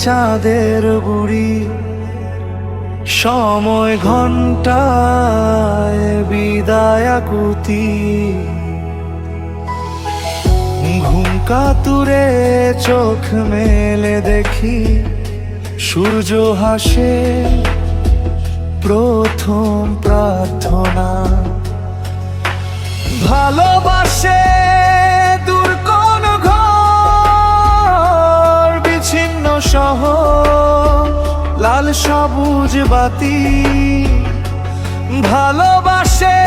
চাঁদের বুড়ি, সময় ঘন্টায় বিদায় আকুতি। ঘুম কাতুরে চোখ মেলে দেখি, সূর্য হাসে প্রথম প্রার্থনা। ভালোবাসে দূর কোন ঘর, বিচ্ছিন্ন শহর, লাল সবুজ বাতি। ভালোবাসে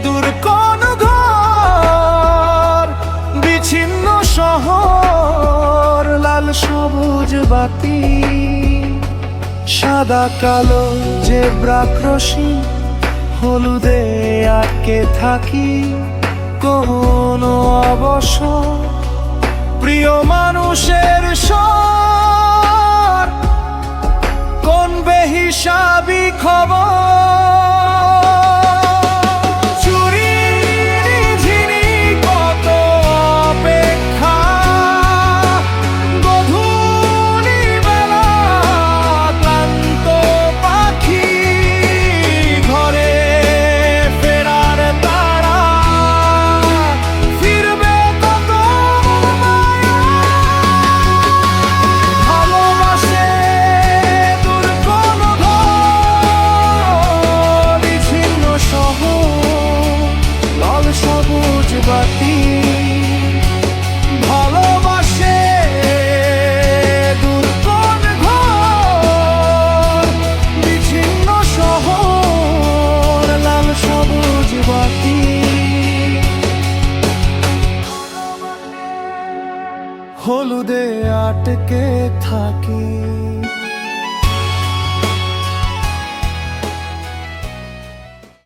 দূর কোন ঘর, বিচ্ছিন্ন শহর, লাল সবুজ বাতি। সাদা কালো জেব্রা ক্রসিং, হলুদে আটকে থাকি কোনো অবসর। প্রিয় মানুষের স্বর, কোন বেহিসাবি খবর। ভালোবাসে দূর কোন ঘর, বিচ্ছিন্ন শহর, লাল সবুজ বাতি। হলুদে আটকে থাকি।